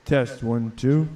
Test 1, 2.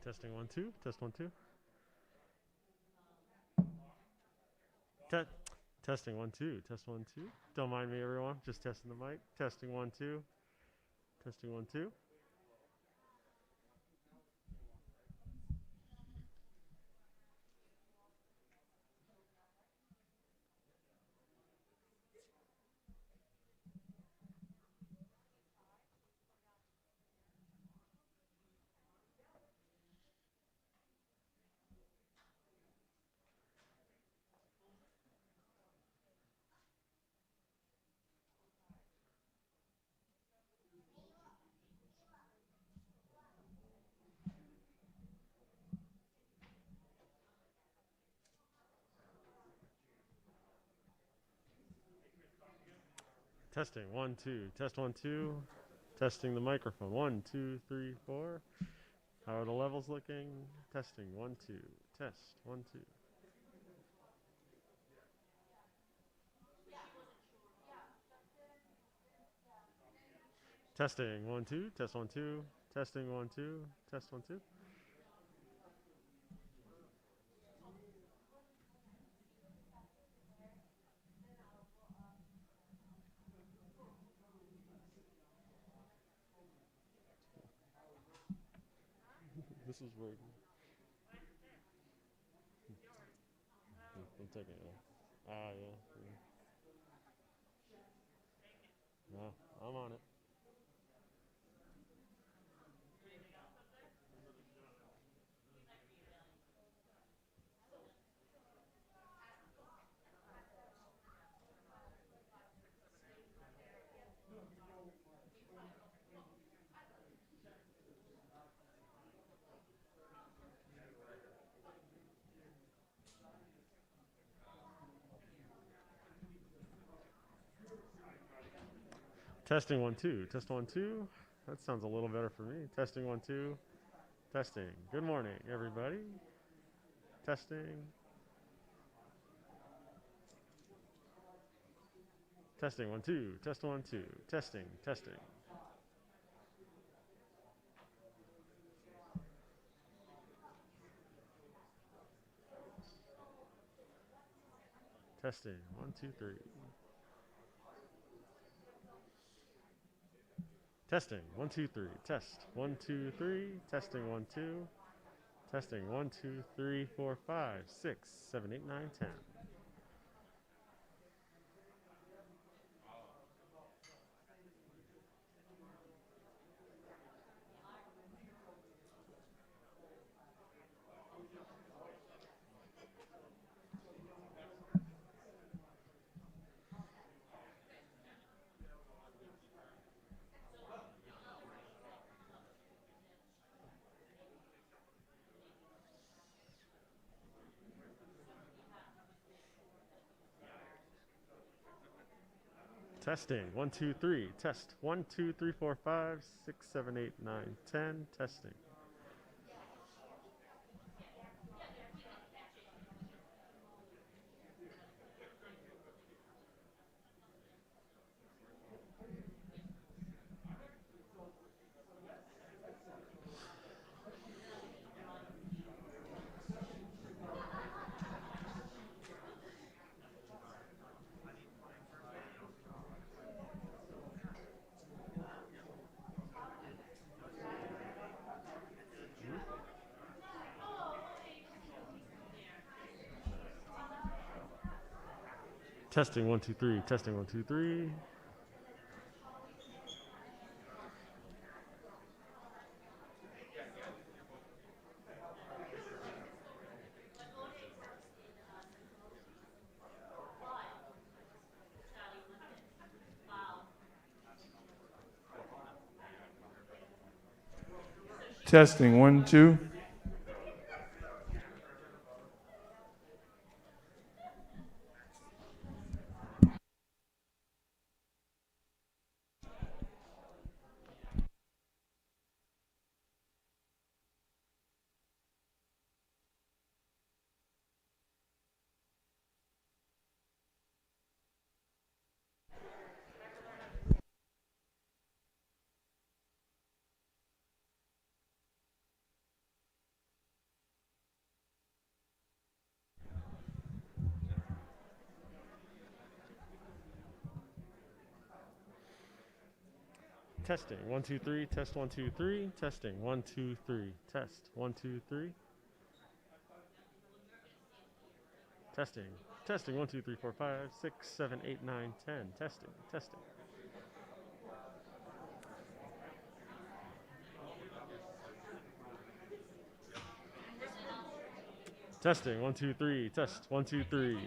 Testing 1 2. Test 1 2. Te- testing 1 2. Test 1 2. Don't mind me, everyone. Just testing the mic. Testing 1 2. Testing 1 2. Testing 1 2. Test 1 2. Testing the microphone. 1 2 3 4. How are the levels looking? Testing 1 2. Test 1 2. Testing 1 2. Test 1 2. Testing 1 2. Test 1 2. This is where I'm taking it. Ah, yeah. No, I'm on it. Testing 1 2. Test 1 2. That sounds a little better for me. Testing 1 2. Testing. Good morning, everybody. Testing. Testing 1 2. Test 1 2. Testing. Testing. Testing 1 2 3. Testing 1 2 3. Test 1 2 3. Testing 1 2. Testing 1 2 3 4 5 6 7 8 9 10. Testing 1 2 3. Test 1 2 3 4 5 6 7 8 9 10. Testing. Testing 1 2 3. Testing 1 2 3. Testing 1 2. Testing. 1, 2, 3. Test 1, 2, 3. Testing. 1, 2, 3. Test. 1, 2, 3. Testing. Testing. 1, 2, 3, 4, 5, 6, 7, 8, 9, 10. Testing. Testing. Testing. 1, 2, 3. Test. 1, 2, 3.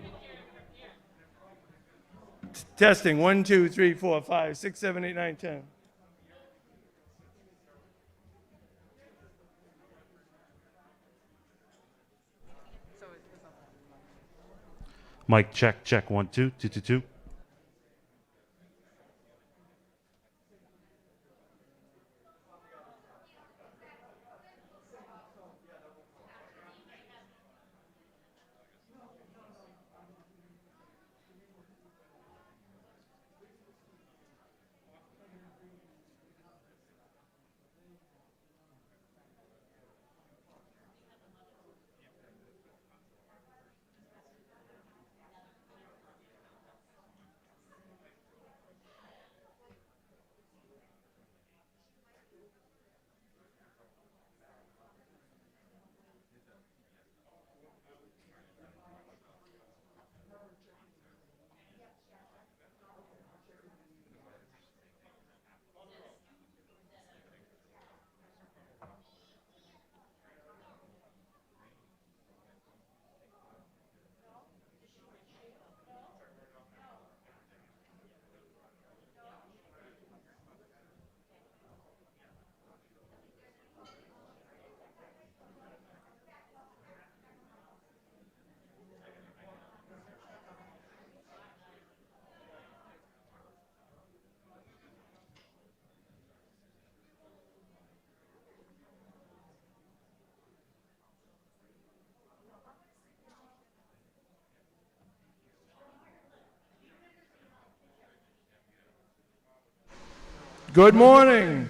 Testing. 1, 2, 3, 4, 5, 6, 7, 8, 9, 10. Mic check, check. 1, 2, 2, 2, 2. Good morning,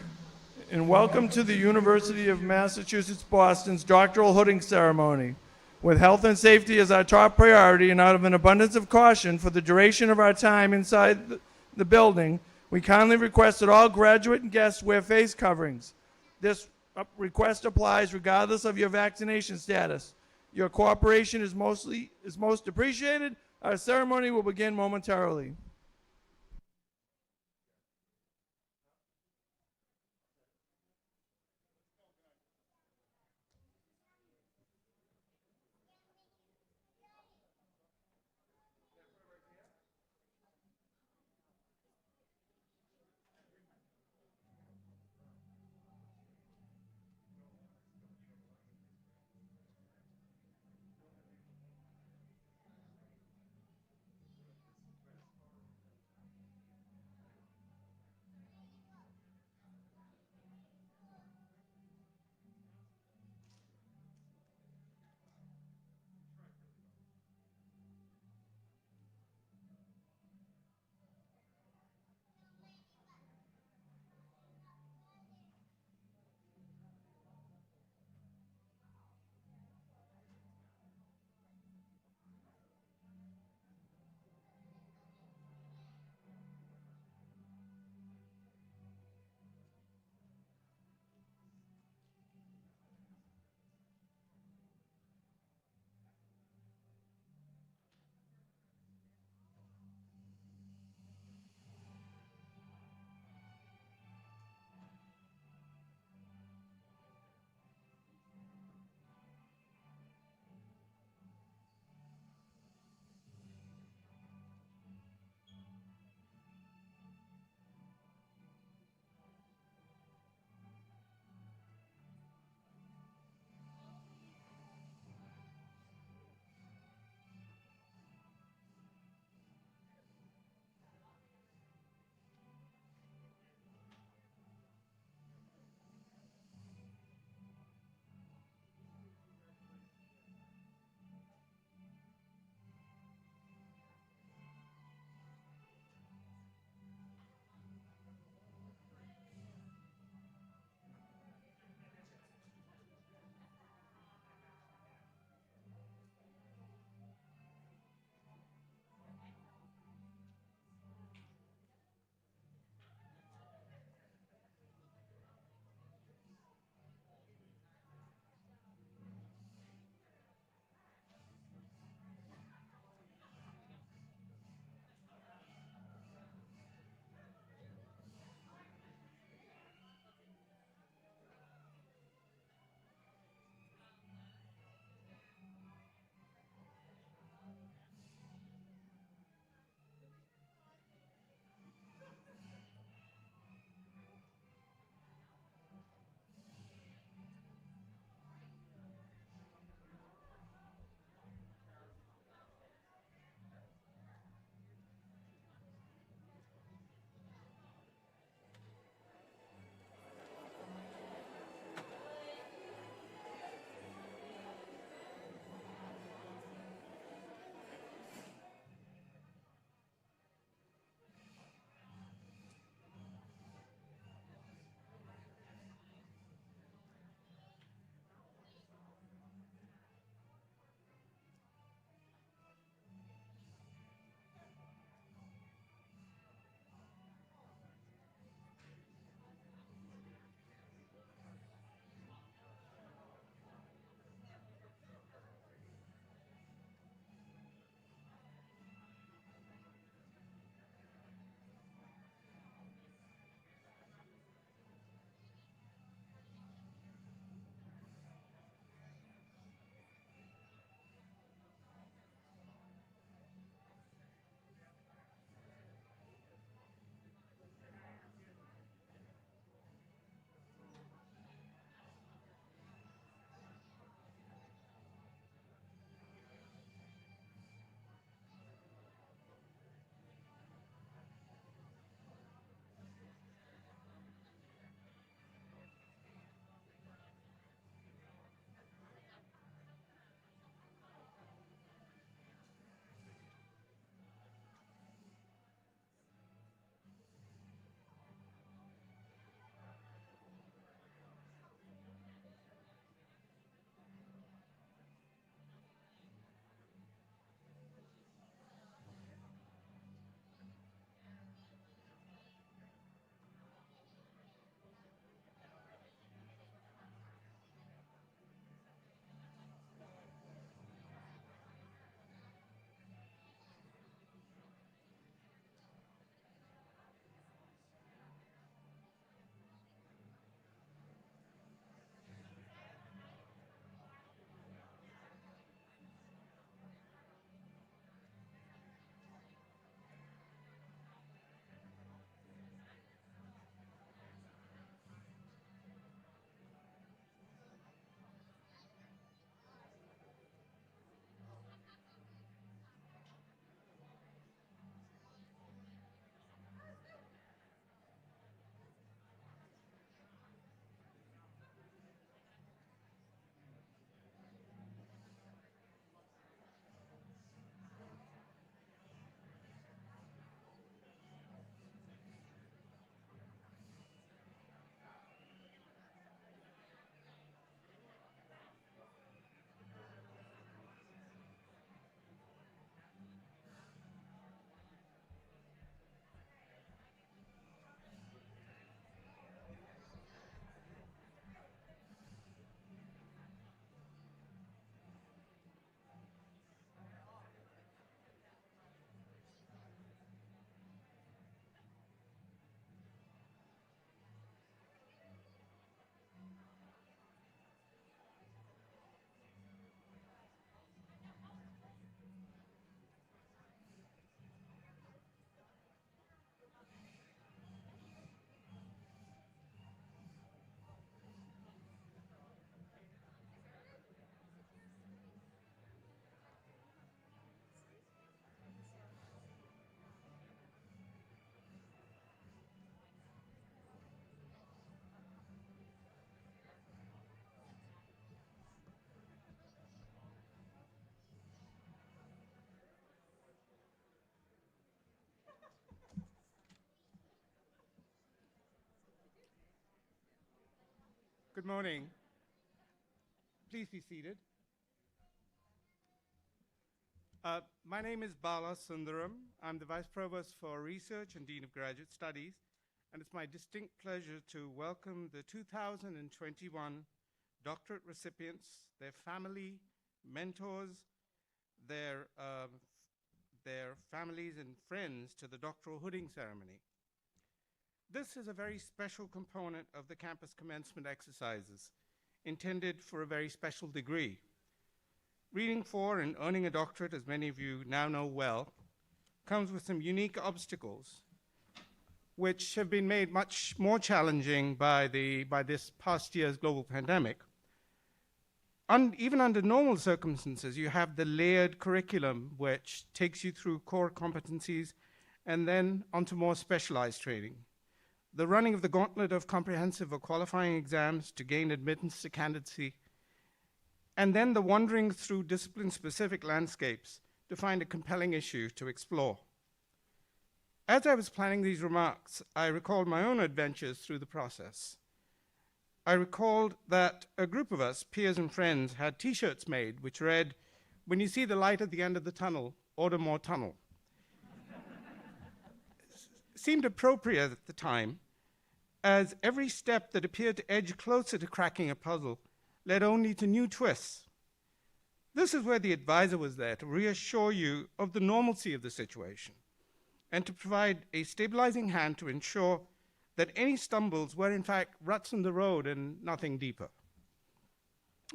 and welcome to the University of Massachusetts Boston's doctoral hooding ceremony. With health and safety as our top priority and out of an abundance of caution for the duration of our time inside the building, we kindly request that all graduate and guests wear face coverings. This request applies regardless of your vaccination status. Your cooperation is most appreciated. Our ceremony will begin momentarily. Good morning. Please be seated. My name is Bala Sundaram. I'm the Vice Provost for Research and Dean of Graduate Studies, and it's my distinct pleasure to welcome the 2021 doctorate recipients, their family, mentors, their families and friends to the doctoral hooding ceremony. This is a very special component of the campus commencement exercises, intended for a very special degree. Reading for and earning a doctorate, as many of you now know well, comes with some unique obstacles, which have been made much more challenging by this past year's global pandemic. Even under normal circumstances, you have the layered curriculum, which takes you through core competencies and then onto more specialized training. The running of the gauntlet of comprehensive or qualifying exams to gain admittance to candidacy, and then the wandering through discipline-specific landscapes to find a compelling issue to explore. As I was planning these remarks, I recalled my own adventures through the process. I recalled that a group of us, peers and friends, had t-shirts made which read, "When you see the light at the end of the tunnel, order more tunnel." Seemed appropriate at the time, as every step that appeared to edge closer to cracking a puzzle led only to new twists. This is where the advisor was there to reassure you of the normalcy of the situation and to provide a stabilizing hand to ensure that any stumbles were in fact ruts in the road and nothing deeper.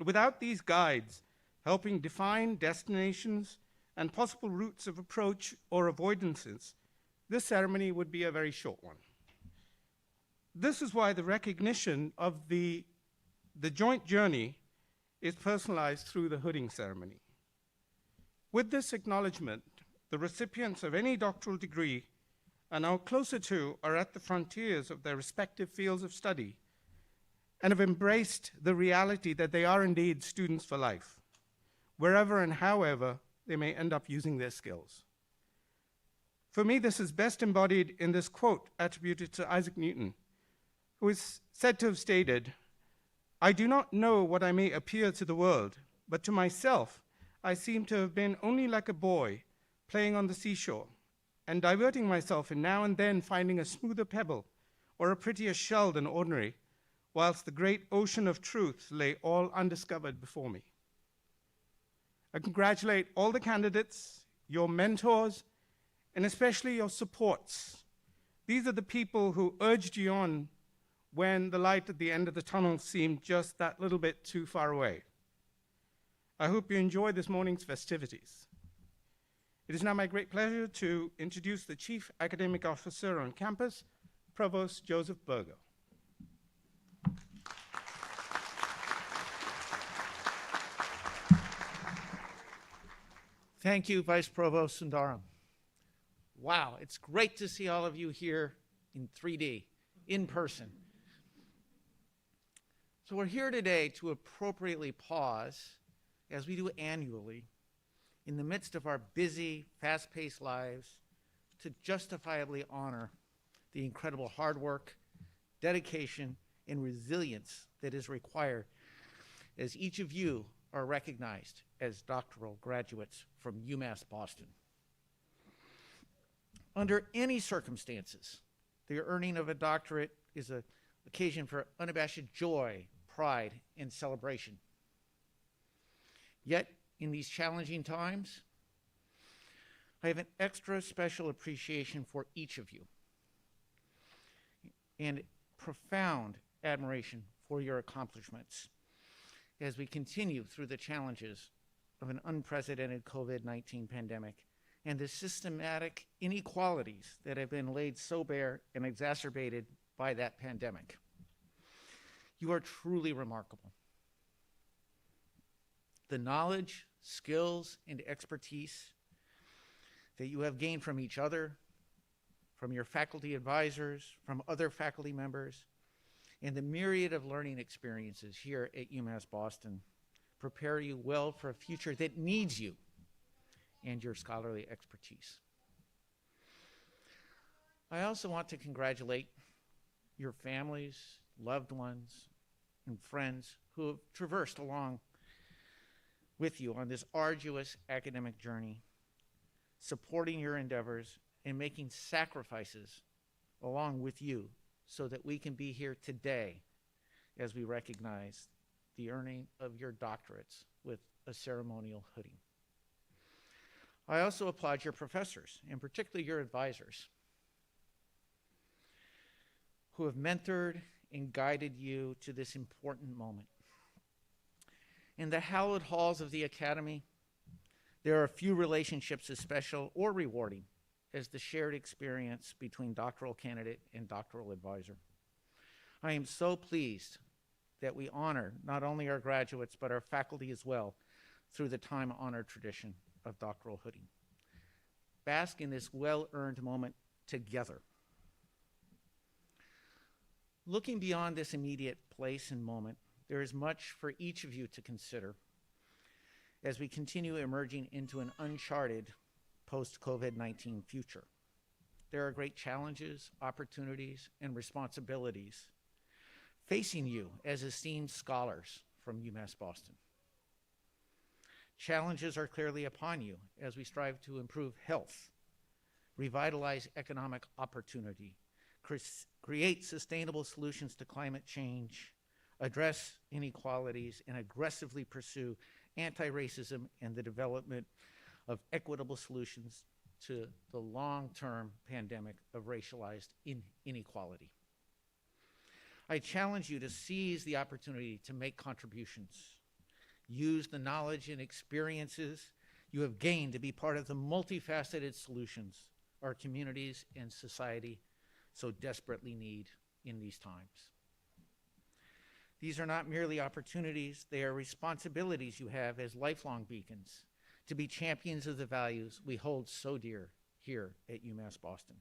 Without these guides helping define destinations and possible routes of approach or avoidances, this ceremony would be a very short one. This is why the recognition of the joint journey is personalized through the hooding ceremony. With this acknowledgement, the recipients of any doctoral degree are now closer to or at the frontiers of their respective fields of study and have embraced the reality that they are indeed students for life, wherever and however they may end up using their skills. For me, this is best embodied in this quote attributed to Isaac Newton, who is said to have stated, "I do not know what I may appear to the world, but to myself I seem to have been only like a boy playing on the seashore and diverting myself and now and then finding a smoother pebble or a prettier shell than ordinary, whilst the great ocean of truth lay all undiscovered before me." I congratulate all the candidates, your mentors, and especially your supports. These are the people who urged you on when the light at the end of the tunnel seemed just that little bit too far away. I hope you enjoy this morning's festivities. It is now my great pleasure to introduce the Chief Academic Officer on campus, Provost Joseph Burgo. Thank you, Vice Provost Sundaram. Wow, it's great to see all of you here in 3D, in person. So we're here today to appropriately pause, as we do annually, in the midst of our busy, fast-paced lives, to justifiably honor the incredible hard work, dedication, and resilience that is required as each of you are recognized as doctoral graduates from UMass Boston. Under any circumstances, the earning of a doctorate is an occasion for unabashed joy, pride, and celebration. Yet, in these challenging times, I have an extra special appreciation for each of you and profound admiration for your accomplishments as we continue through the challenges of an unprecedented COVID-19 pandemic and the systematic inequalities that have been laid so bare and exacerbated by that pandemic. You are truly remarkable. The knowledge, skills, and expertise that you have gained from each other, from your faculty advisors, from other faculty members, and the myriad of learning experiences here at UMass Boston prepare you well for a future that needs you and your scholarly expertise. I also want to congratulate your families, loved ones, and friends who have traversed along with you on this arduous academic journey, supporting your endeavors and making sacrifices along with you so that we can be here today as we recognize the earning of your doctorates with a ceremonial hooding. I also applaud your professors, and particularly your advisors, who have mentored and guided you to this important moment. In the hallowed halls of the Academy, there are few relationships as special or rewarding as the shared experience between doctoral candidate and doctoral advisor. I am so pleased that we honor not only our graduates, but our faculty as well through the time-honored tradition of doctoral hooding. Bask in this well-earned moment together. Looking beyond this immediate place and moment, there is much for each of you to consider as we continue emerging into an uncharted post-COVID-19 future. There are great challenges, opportunities, and responsibilities facing you as esteemed scholars from UMass Boston. Challenges are clearly upon you as we strive to improve health, revitalize economic opportunity, create sustainable solutions to climate change, address inequalities, and aggressively pursue anti-racism and the development of equitable solutions to the long-term pandemic of racialized inequality. I challenge you to seize the opportunity to make contributions. Use the knowledge and experiences you have gained to be part of the multifaceted solutions our communities and society so desperately need in these times. These are not merely opportunities, they are responsibilities you have as lifelong beacons to be champions of the values we hold so dear here at UMass Boston.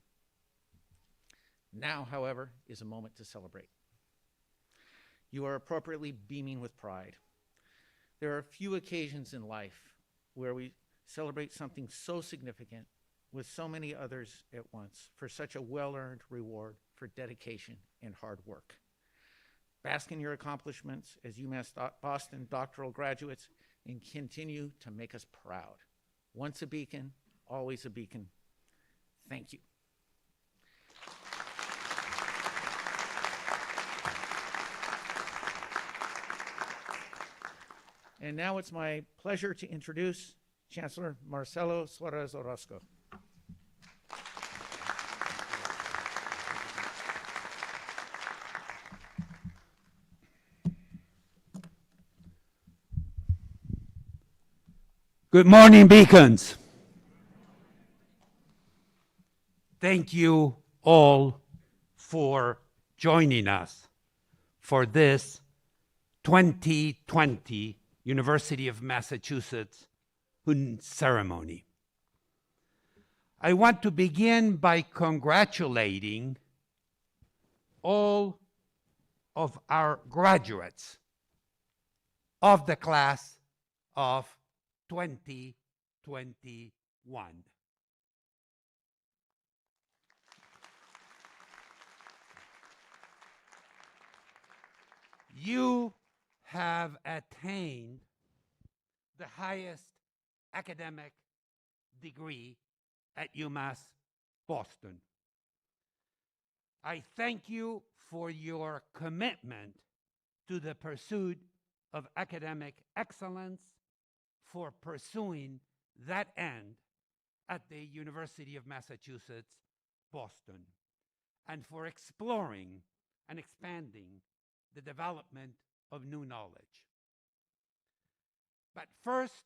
Now, however, is a moment to celebrate. You are appropriately beaming with pride. There are few occasions in life where we celebrate something so significant with so many others at once for such a well-earned reward for dedication and hard work. Bask in your accomplishments as UMass Boston doctoral graduates and continue to make us proud. Once a beacon, always a beacon. Thank you. And now it's my pleasure to introduce Chancellor Marcelo Suarez Orozco. Good morning, Beacons. Thank you all for joining us for this 2020 University of Massachusetts Hooding ceremony. I want to begin by congratulating all of our graduates of the class of 2021. You have attained the highest academic degree at UMass Boston. I thank you for your commitment to the pursuit of academic excellence, for pursuing that end at the University of Massachusetts, Boston, and for exploring and expanding the development of new knowledge. But first,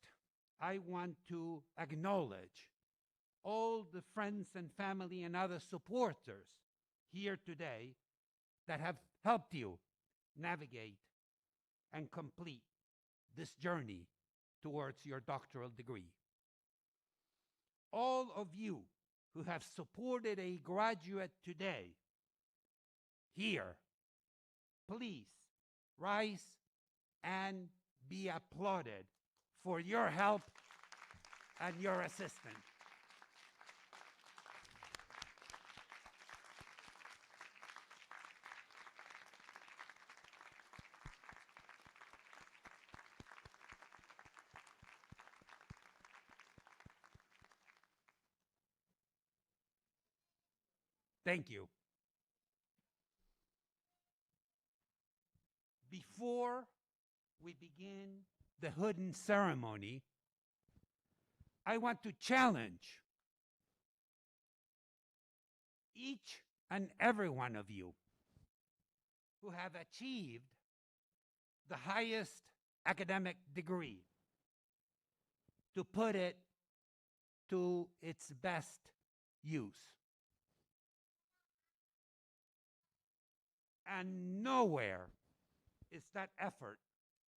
I want to acknowledge all the friends and family and other supporters here today that have helped you navigate and complete this journey towards your doctoral degree. All of you who have supported a graduate today here, please rise and be applauded for your help and your assistance. Thank you. Before we begin the hooding ceremony, I want to challenge each and every one of you who have achieved the highest academic degree to put it to its best use. And nowhere is that effort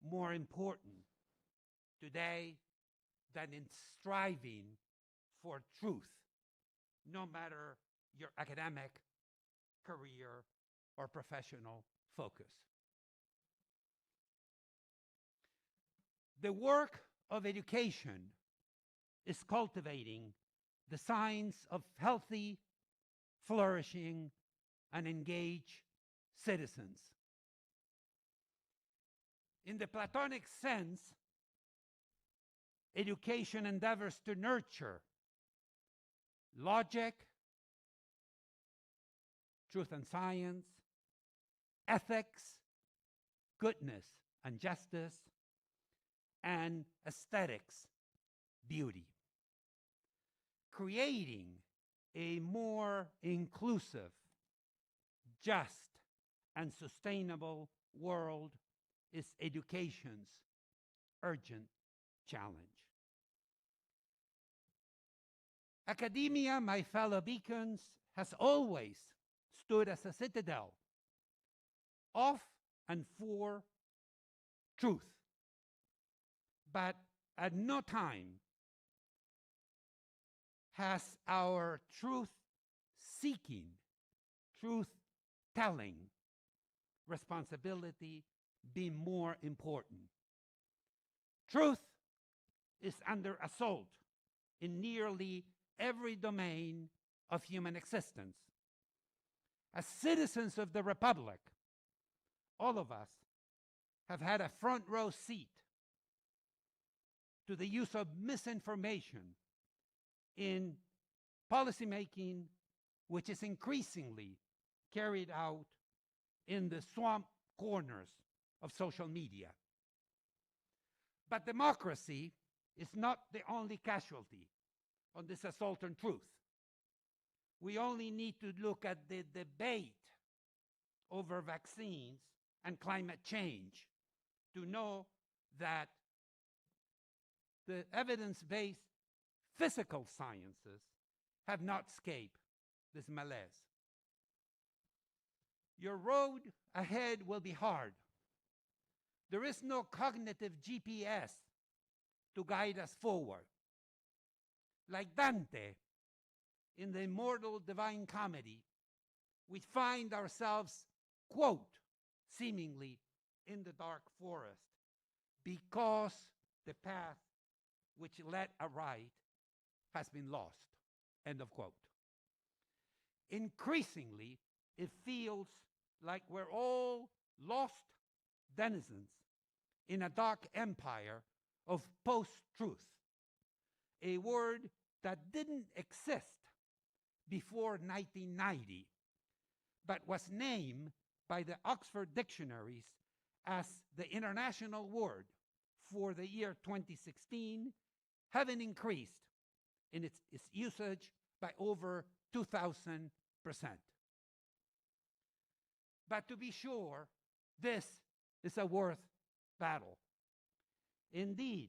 more important today than in striving for truth, no matter your academic, career, or professional focus. The work of education is cultivating the signs of healthy, flourishing, and engaged citizens. In the Platonic sense, education endeavors to nurture logic, truth and science, ethics, goodness and justice, and aesthetics, beauty. Creating a more inclusive, just, and sustainable world is education's urgent challenge. Academia, my fellow beacons, has always stood as a citadel of and for truth. But at no time has our truth-seeking, truth-telling responsibility been more important. Truth is under assault in nearly every domain of human existence. As citizens of the Republic, all of us have had a front row seat to the use of misinformation in policymaking, which is increasingly carried out in the swamp corners of social media. But democracy is not the only casualty on this assault on truth. We only need to look at the debate over vaccines and climate change to know that the evidence-based physical sciences have not escaped this malaise. Your road ahead will be hard. There is no cognitive GPS to guide us forward. Like Dante in the immortal Divine Comedy, we find ourselves, quote, seemingly in the dark forest because the path which led aright has been lost, end of quote. Increasingly, it feels like we're all lost denizens in a dark empire of post-truth, a word that didn't exist before 1990, but was named by the Oxford dictionaries as the international word for the year 2016, having increased in its usage by over 2,000%. But to be sure, this is a worth battle. Indeed,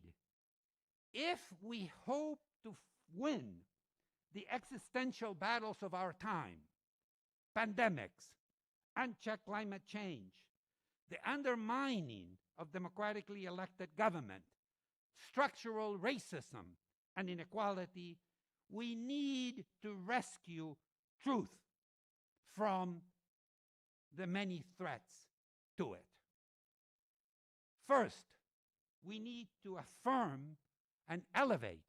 if we hope to win the existential battles of our time, pandemics, unchecked climate change, the undermining of democratically elected government, structural racism and inequality, we need to rescue truth from the many threats to it. First, we need to affirm and elevate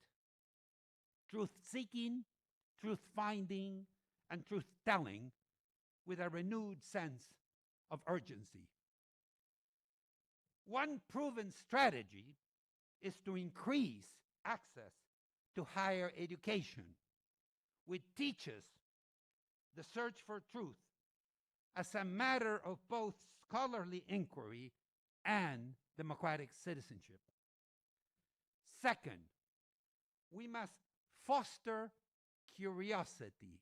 truth-seeking, truth-finding, and truth-telling with a renewed sense of urgency. One proven strategy is to increase access to higher education, which teaches the search for truth as a matter of both scholarly inquiry and democratic citizenship. Second, we must foster curiosity.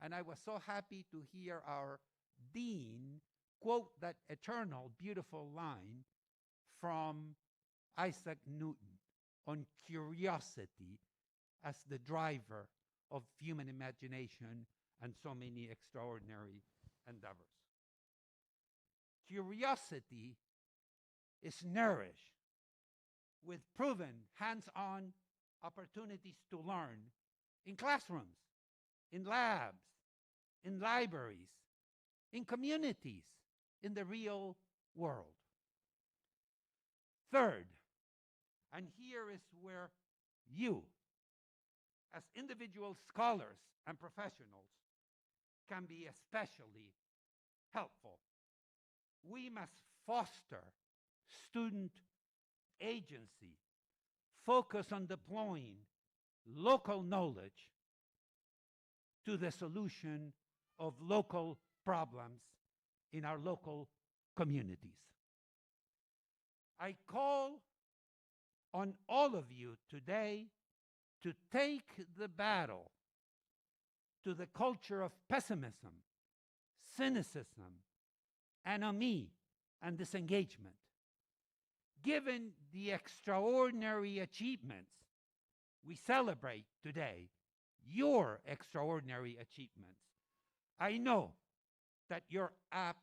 And I was so happy to hear our dean quote that eternal, beautiful line from Isaac Newton on curiosity as the driver of human imagination and so many extraordinary endeavors. Curiosity is nourished with proven hands-on opportunities to learn in classrooms, in labs, in libraries, in communities, in the real world. Third, and here is where you, as individual scholars and professionals, can be especially helpful. We must foster student agency, focus on deploying local knowledge to the solution of local problems in our local communities. I call on all of you today to take the battle to the culture of pessimism, cynicism, anomie, and disengagement. Given the extraordinary achievements we celebrate today, your extraordinary achievements, I know that you're up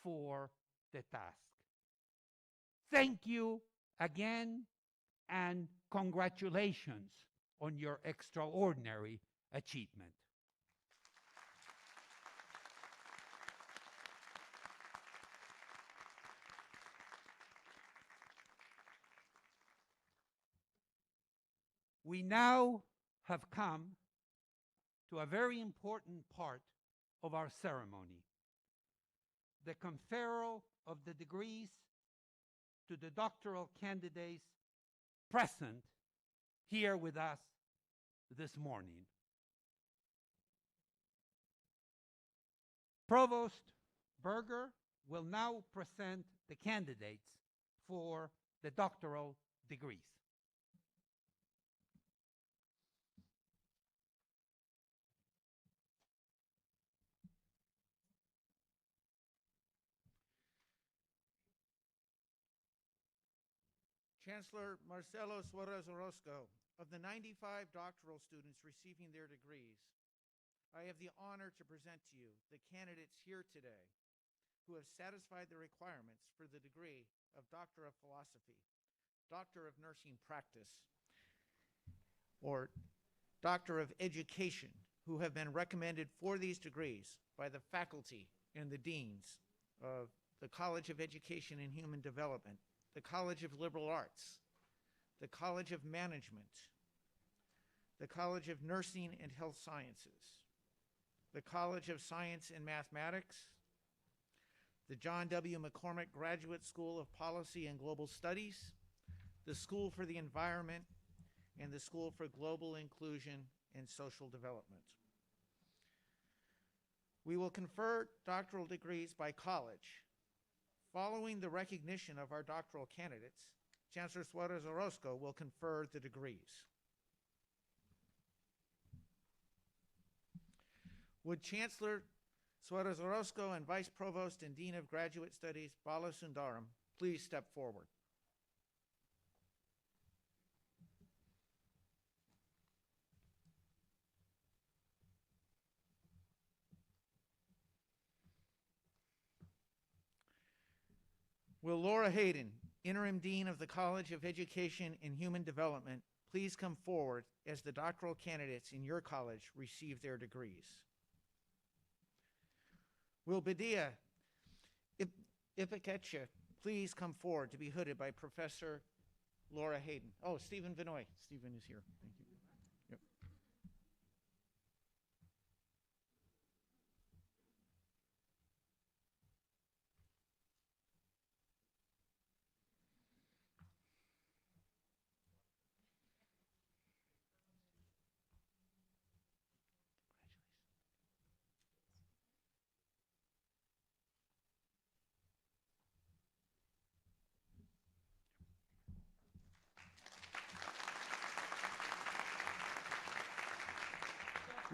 for the task. Thank you again, and congratulations on your extraordinary achievement. We now have come to a very important part of our ceremony, the conferral of the degrees to the doctoral candidates present here with us this morning. Provost Berger will now present the candidates for the doctoral degrees. Chancellor Marcelo Suarez Orozco, of the 95 doctoral students receiving their degrees, I have the honor to present to you the candidates here today who have satisfied the requirements for the degree of Doctor of Philosophy, Doctor of Nursing Practice, or Doctor of Education, who have been recommended for these degrees by the faculty and the deans of the College of Education and Human Development, the College of Liberal Arts, the College of Management, the College of Nursing and Health Sciences, the College of Science and Mathematics, the John W. McCormick Graduate School of Policy and Global Studies, the School for the Environment, and the School for Global Inclusion and Social Development. We will confer doctoral degrees by college. Following the recognition of our doctoral candidates, Chancellor Suarez Orozco will confer the degrees. Would Chancellor Suarez Orozco and Vice Provost and Dean of Graduate Studies Bala Sundaram please step forward? Will Laura Hayden, Interim Dean of the College of Education and Human Development, please come forward as the doctoral candidates in your college receive their degrees? Will Badia Ipikecha please come forward to be hooded by Professor Laura Hayden? Oh, Stephen Vinoy. Stephen is here. Thank you. Yep.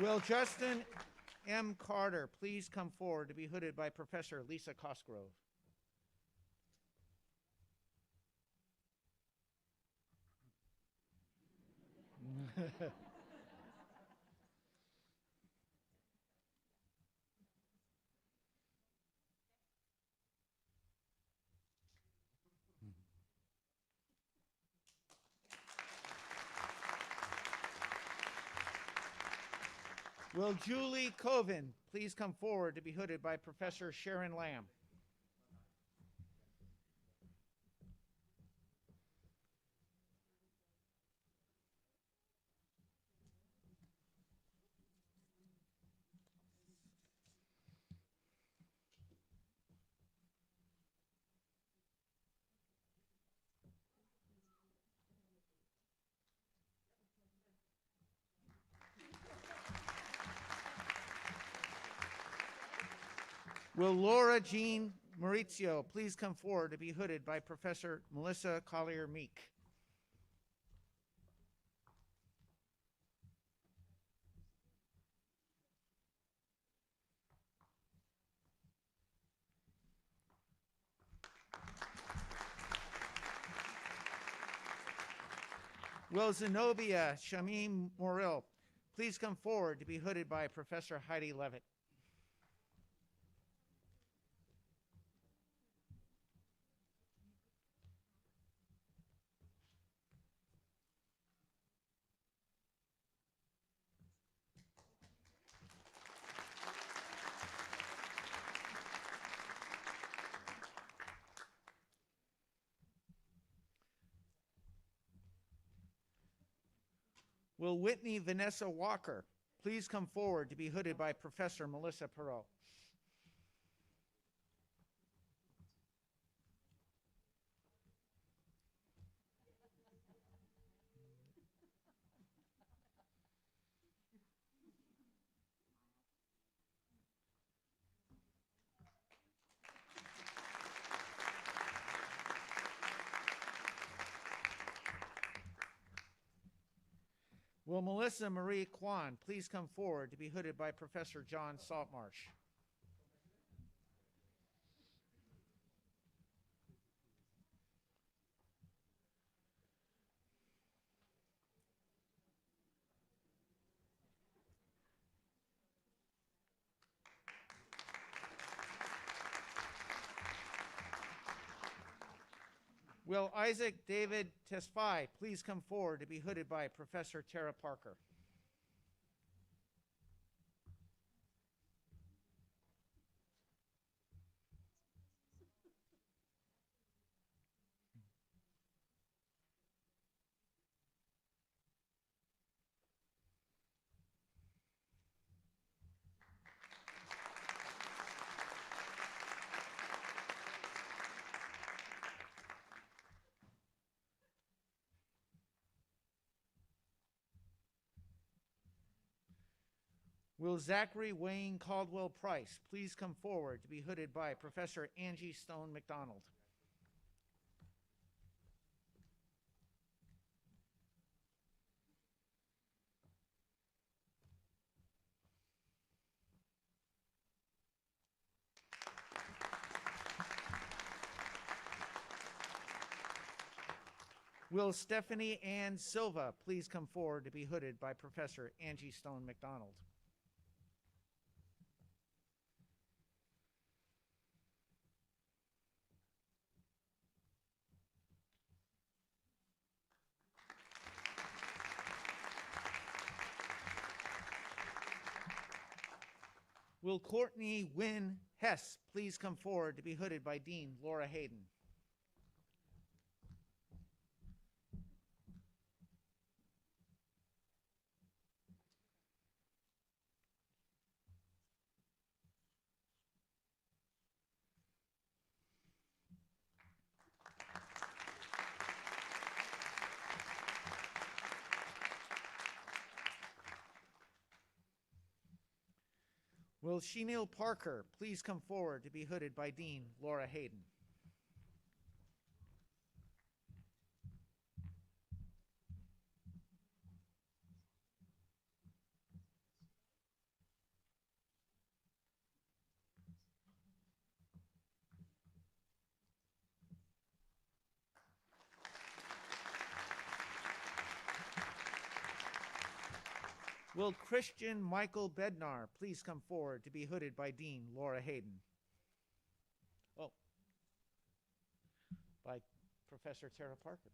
Will Justin M. Carter please come forward to be hooded by Professor Lisa Cosgrove? Will Julie Coven please come forward to be hooded by Professor Sharon Lamb? Will Laura Jean Maurizio please come forward to be hooded by Professor Melissa Collier-Meek? Will Zenobia Shamim Moril please come forward to be hooded by Professor Heidi Levitt? Will Whitney Vanessa Walker please come forward to be hooded by Professor Melissa Perot? Will Melissa Marie Kwan please come forward to be hooded by Professor John Saltmarsh? Will Isaac David Tesfaye please come forward to be hooded by Professor Tara Parker? Will Zachary Wayne Caldwell Price please come forward to be hooded by Professor Angie Stone McDonald? Will Stephanie Ann Silva please come forward to be hooded by Professor Angie Stone McDonald? Will Courtney Wynn Hess please come forward to be hooded by Dean Laura Hayden? Will Sheneil Parker please come forward to be hooded by Dean Laura Hayden? Will Christian Michael Bednar please come forward to be hooded by Dean Laura Hayden? Oh, by Professor Tara Parker.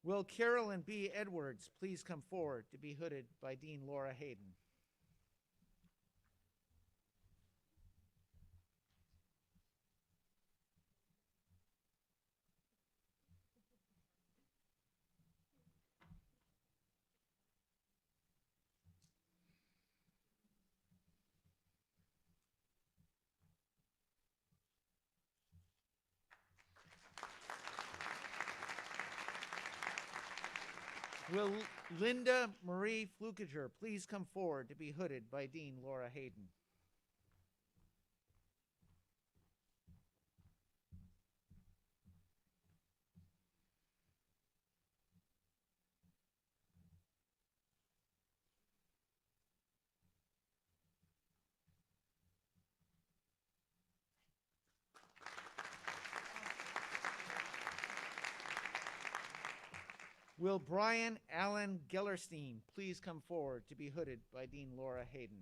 Will Carolyn B. Edwards please come forward to be hooded by Dean Laura Hayden? Will Linda Marie Flukiger please come forward to be hooded by Dean Laura Hayden? Will Brian Allen Gellerstein please come forward to be hooded by Dean Laura Hayden?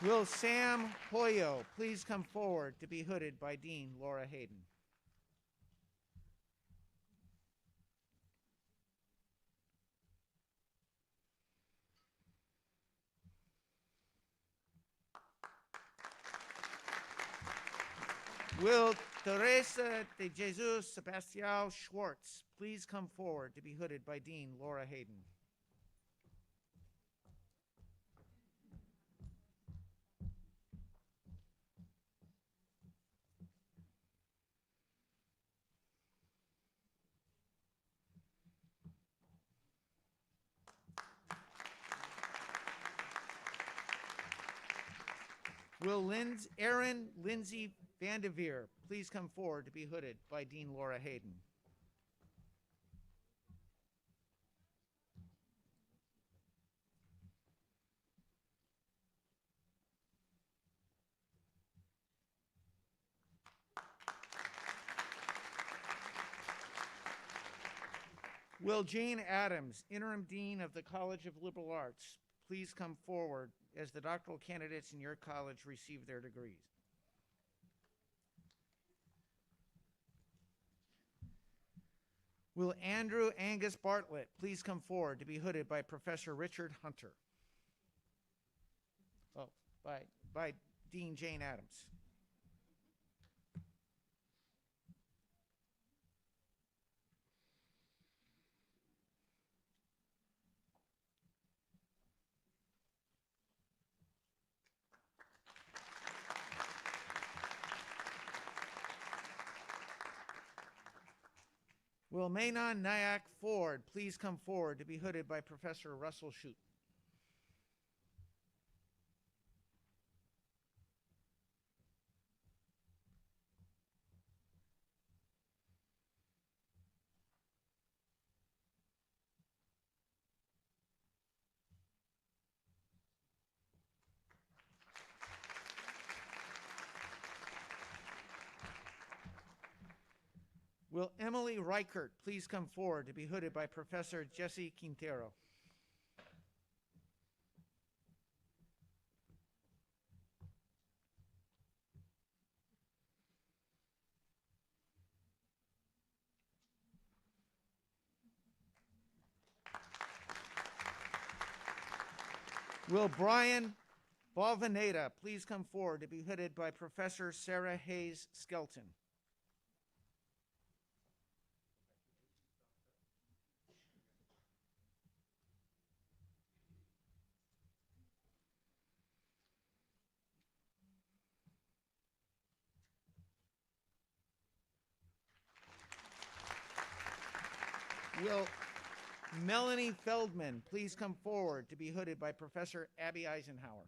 Will Sam Hoyo please come forward to be hooded by Dean Laura Hayden? Will Teresa de Jesus Sebastião Schwartz please come forward to be hooded by Dean Laura Hayden? Will Aaron Lindsay Vandeveer please come forward to be hooded by Dean Laura Hayden? Will Jane Adams, Interim Dean of the College of Liberal Arts, please come forward as the doctoral candidates in your college receive their degrees? Will Andrew Angus Bartlett please come forward to be hooded by Professor Richard Hunter? Oh, by Dean Jane Adams. Will Manon Nyack Ford please come forward to be hooded by Professor Russell Shute? Will Emily Reichert please come forward to be hooded by Professor Jesse Quintero? Will Brian Balvaneda please come forward to be hooded by Professor Sarah Hayes Skelton? Will Melanie Feldman please come forward to be hooded by Professor Abby Eisenhower?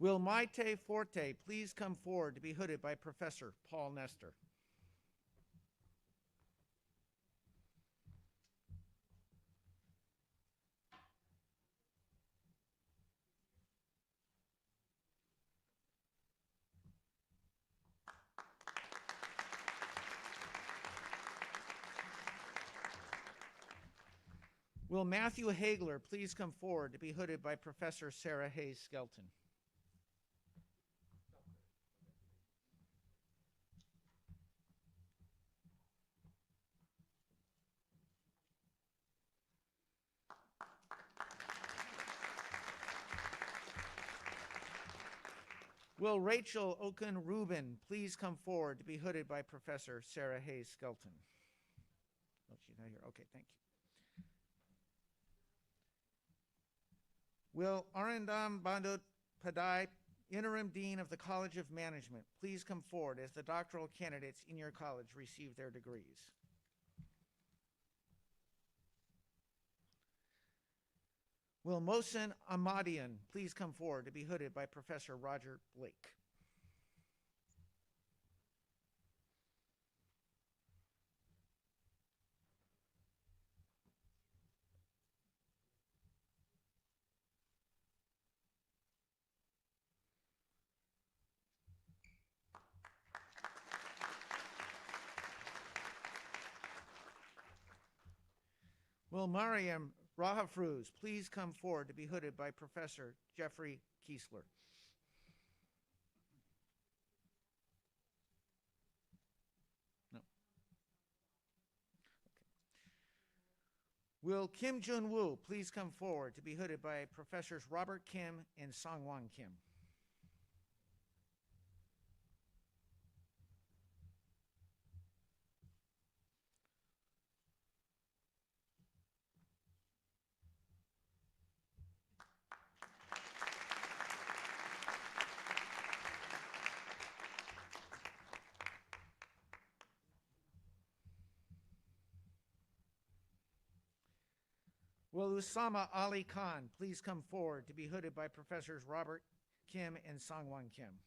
Will Maite Forte please come forward to be hooded by Professor Paul Nestor? Will Matthew Hagler please come forward to be hooded by Professor Sarah Hayes Skelton? Will Rachel Oken Rubin please come forward to be hooded by Professor Sarah Hayes Skelton? Oh, she's not here. Okay, thank you. Will Arindam Bandyopadhyay, Interim Dean of the College of Management, please come forward as the doctoral candidates in your college receive their degrees? Will Mohsen Ahmadian please come forward to be hooded by Professor Roger Blake? Will Mariam Rahafruz please come forward to be hooded by Professor Jeffrey Kiesler? No. Okay. Will Kim Jun-woo please come forward to be hooded by Professors Robert Kim and Song-Won Kim? Will Usama Ali Khan please come forward to be hooded by Professors Robert Kim and Song-Won Kim?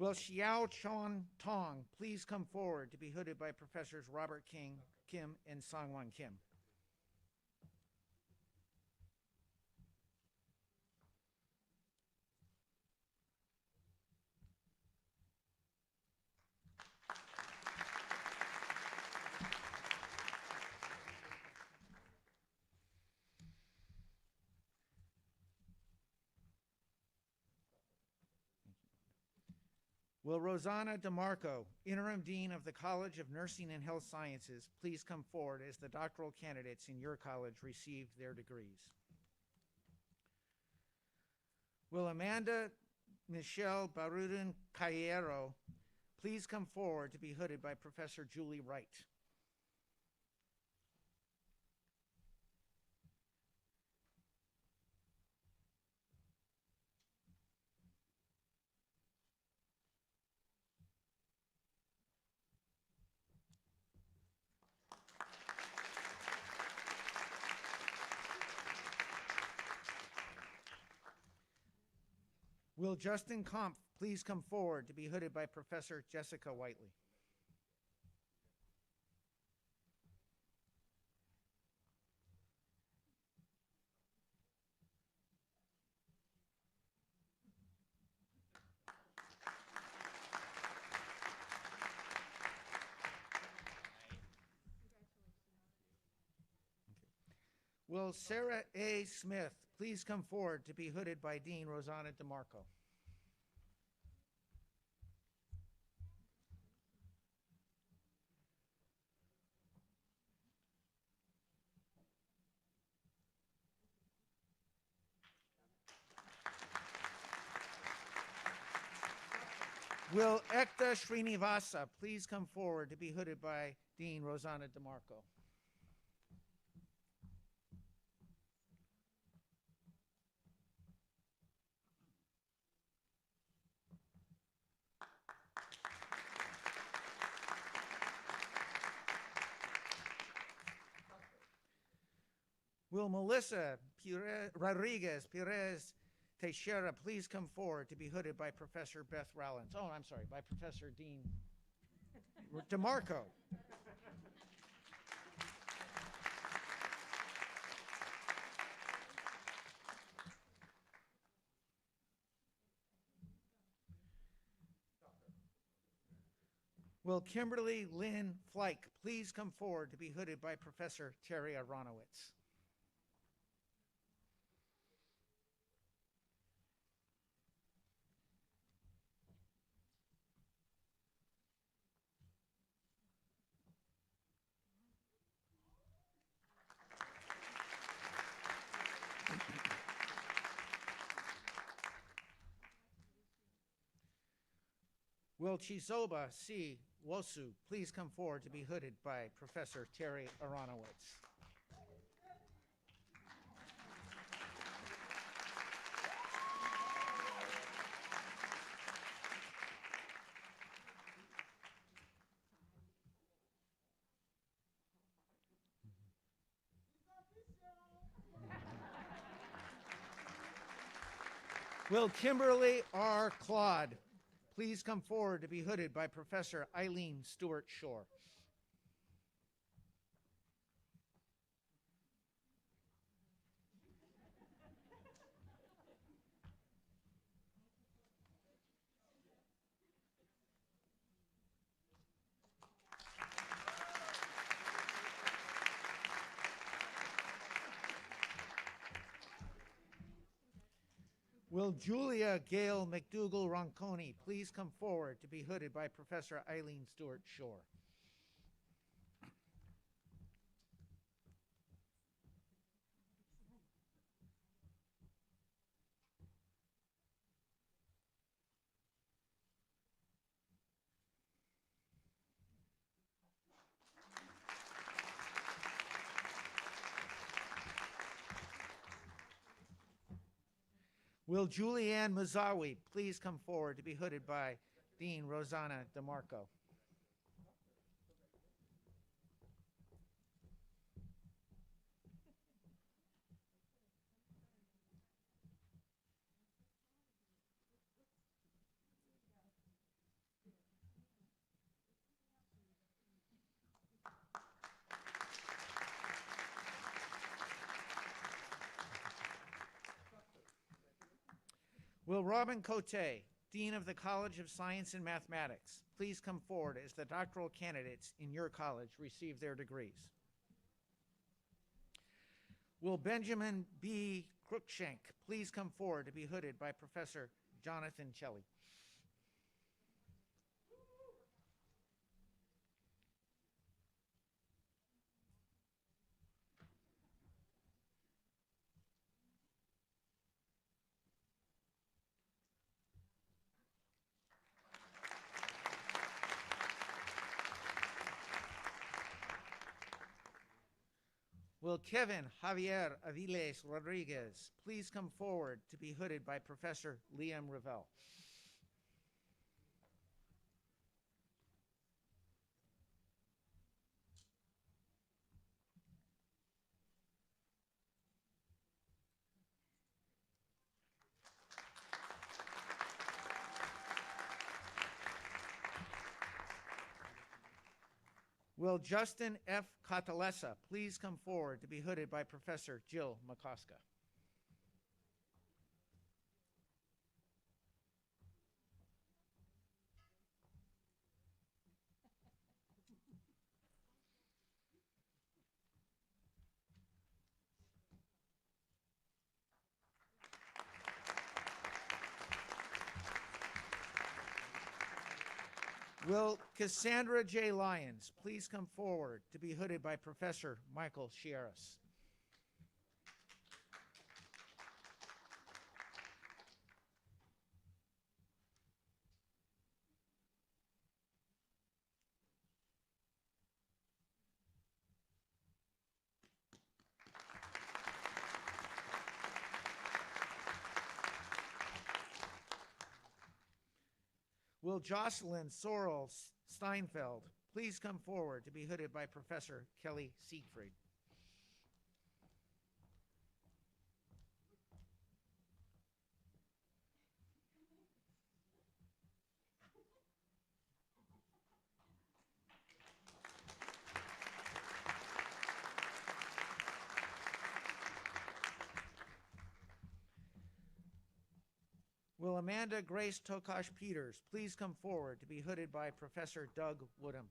Will Xiao Chon Tong please come forward to be hooded by Professors Robert Kim and Song-Won Kim? Will Rosanna DeMarco, Interim Dean of the College of Nursing and Health Sciences, please come forward as the doctoral candidates in your college receive their degrees? Will Amanda Michelle Barudin Cayero please come forward to be hooded by Professor Julie Wright? Will Justin Kampf please come forward to be hooded by Professor Jessica Whiteley? Will Sarah A. Smith please come forward to be hooded by Dean Rosanna DeMarco. Will Ekta Srinivasa please come forward to be hooded by Dean Rosanna DeMarco? Will Melissa Rodriguez Perez Teixeira please come forward to be hooded by Professor Beth Rowlands? Oh, I'm sorry, by Professor Dean DeMarco. Will Kimberly Lynn Fleich please come forward to be hooded by Professor Terry Aronowitz? Will Chizoba C. Wosu please come forward to be hooded by Professor Terry Aronowitz? Will Kimberly R. Claude please come forward to be hooded by Professor Eileen Stewart Shore? Will Julia Gail McDougall Ronconi please come forward to be hooded by Professor Eileen Stewart Shore? Will Julianne Mazawi please come forward to be hooded by Dean Rosanna DeMarco? Will Robin Cote, Dean of the College of Science and Mathematics, please come forward as the doctoral candidates in your college receive their degrees? Will Benjamin B. Cruikshank please come forward to be hooded by Professor Jonathan Shelley? Will Kevin Javier Aviles Rodriguez please come forward to be hooded by Professor Liam Revelle? Will Justin F. Catalesa please come forward to be hooded by Professor Jill McCoska? Will Cassandra J. Lyons please come forward to be hooded by Professor Michael Shieris? Will Jocelyn Sorrell Steinfeld please come forward to be hooded by Professor Kelly Siegfried? Will Amanda Grace Tokash Peters please come forward to be hooded by Professor Doug Woodham?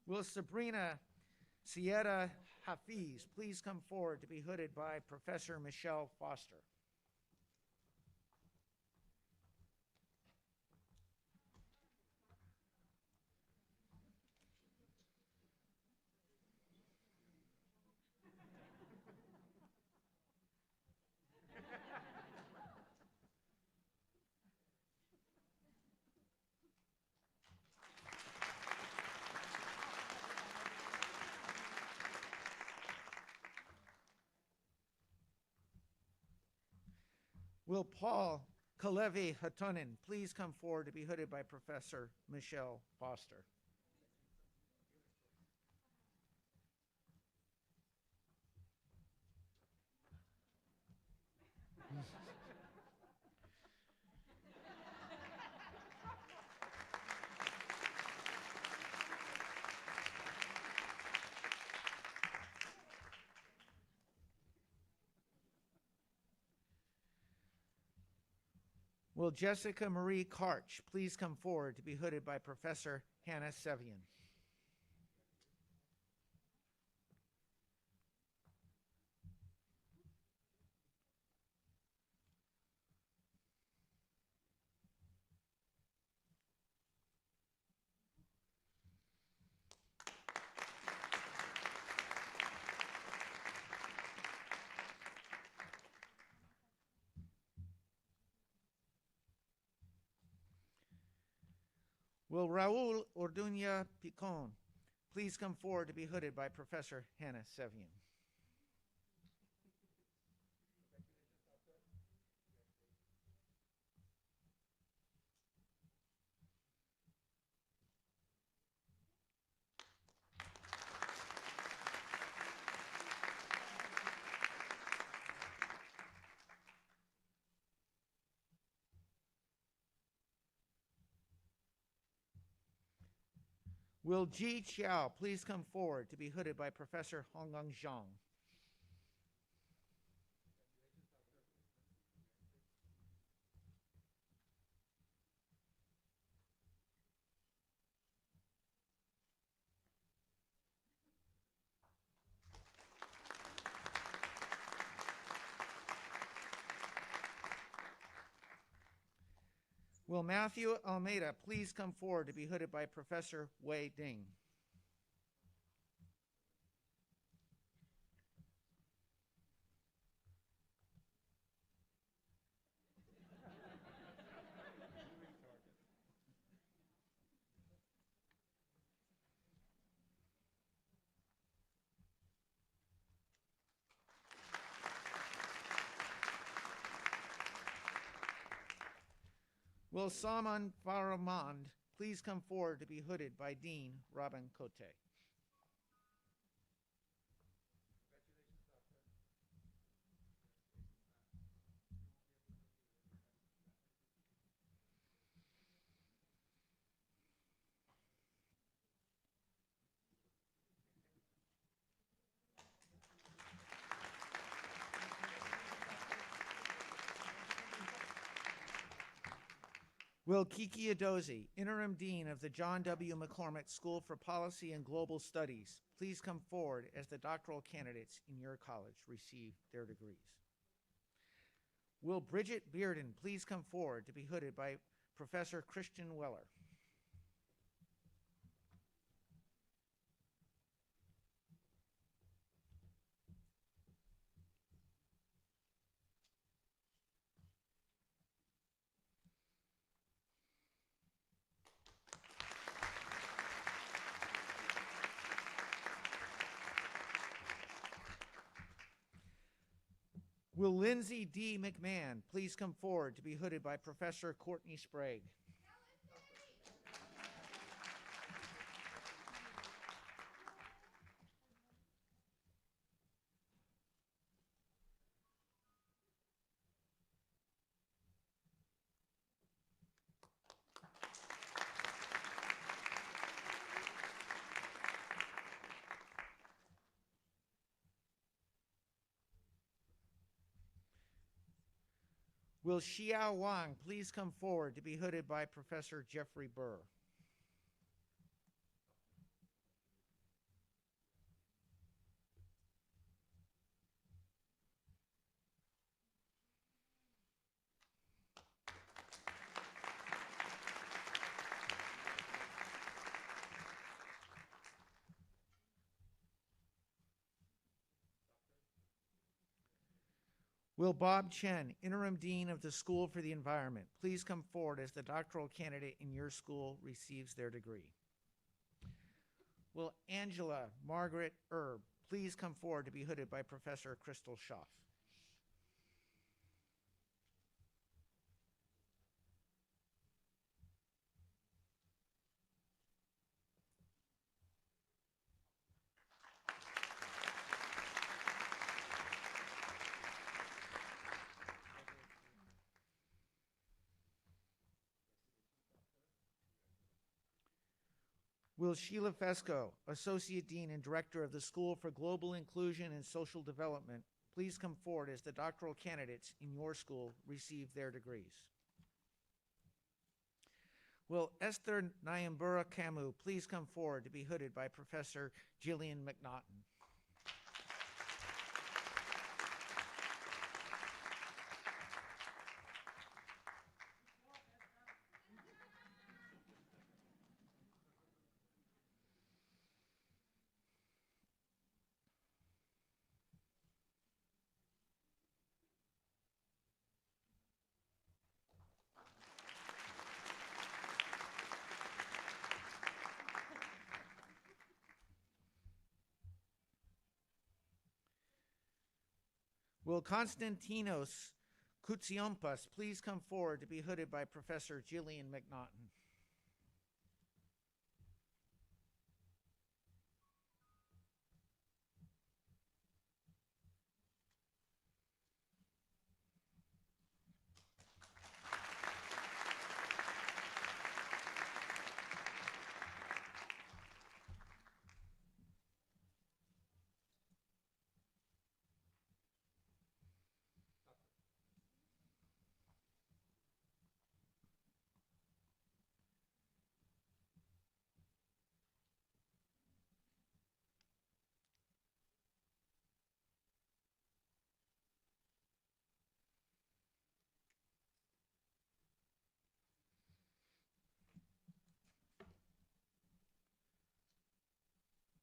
Will Sabrina Sierra Hafiz please come forward to be hooded by Professor Michelle Foster? Will Paul Kalevi Hatonen please come forward to be hooded by Professor Michelle Foster? Will Jessica Marie Karch please come forward to be hooded by Professor Hannah Sevian? Will Raul Orduña Picon please come forward to be hooded by Professor Hannah Sevian? Will Ji Chiao please come forward to be hooded by Professor Hongang Zhang? Will Matthew Almeida please come forward to be hooded by Professor Wei Ding? Will Salman Faramand please come forward to be hooded by Dean Robin Cote? Will Kiki Adozi, Interim Dean of the John W. McCormick School for Policy and Global Studies, please come forward as the doctoral candidates in your college receive their degrees? Will Bridget Bearden please come forward to be hooded by Professor Christian Weller? Will Lindsay D. McMahon please come forward to be hooded by Professor Courtney Sprague? Will Xiao Wang please come forward to be hooded by Professor Jeffrey Burr? Will Bob Chen, Interim Dean of the School for the Environment, please come forward as the doctoral candidate in your school receives their degree? Will Angela Margaret Erb please come forward to be hooded by Professor Crystal Schaff? Will Sheila Fesco, Associate Dean and Director of the School for Global Inclusion and Social Development, please come forward as the doctoral candidates in your school receive their degrees? Will Esther Nyambura Camus please come forward to be hooded by Professor Jillian McNaughton? Will Konstantinos Koutsiompas please come forward to be hooded by Professor Jillian McNaughton?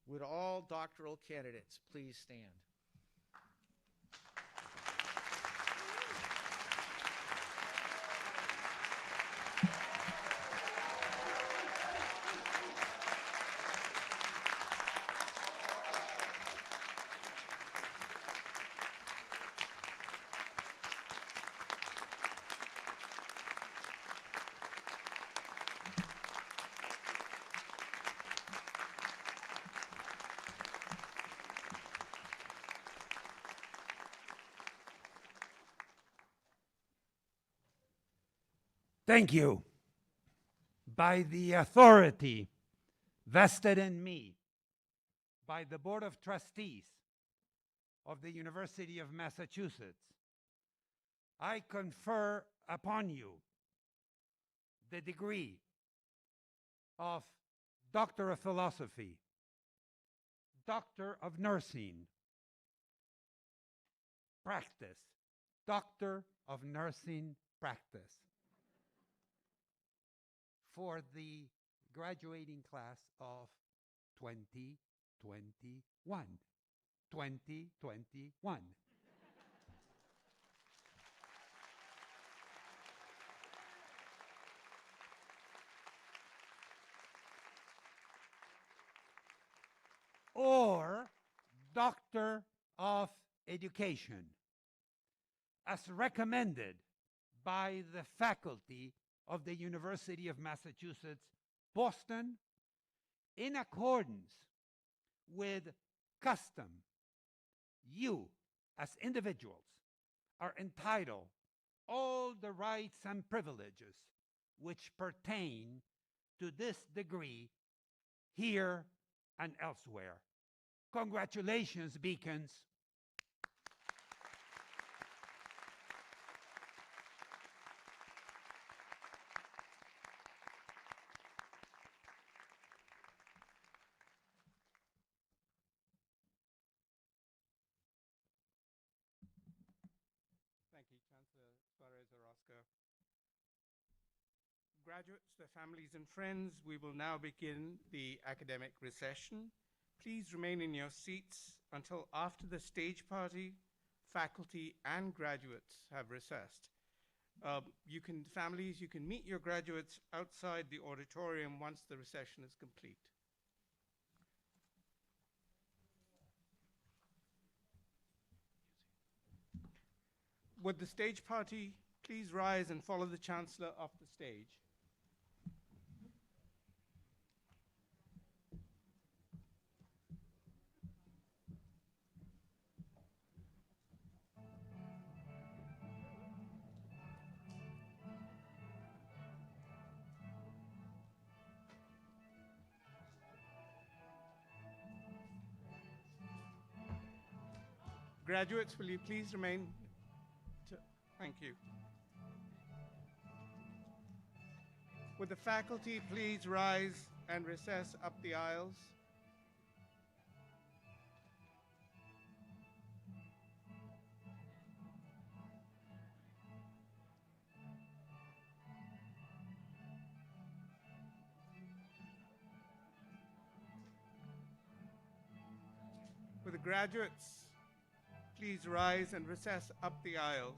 Would all doctoral candidates please stand? Thank you. By the authority vested in me by the Board of Trustees of the University of Massachusetts, I confer upon you the degree of Doctor of Philosophy, Doctor of Nursing, Practice, Doctor of Nursing Practice for the graduating class of 2021. 2021. Or Doctor of Education, as recommended by the faculty of the University of Massachusetts, Boston, in accordance with custom. You, as individuals, are entitled all the rights and privileges which pertain to this degree here and elsewhere. Congratulations, Beacons. Thank you, Chancellor Suarez Orozco. Graduates, their families and friends, we will now begin the academic recession. Please remain in your seats until after the stage party, faculty, and graduates have recessed. Families, you can meet your graduates outside the auditorium once the recession is complete. Would the stage party please rise and follow the Chancellor off the stage? Graduates, will you please remain? Thank you. Would the faculty please rise and recess up the aisles? Would the graduates please rise and recess up the aisles?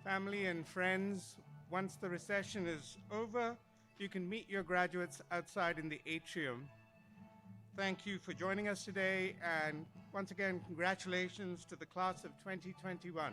Family and friends, once the recession is over, you can meet your graduates outside in the atrium. Thank you for joining us today, and once again, congratulations to the class of 2021.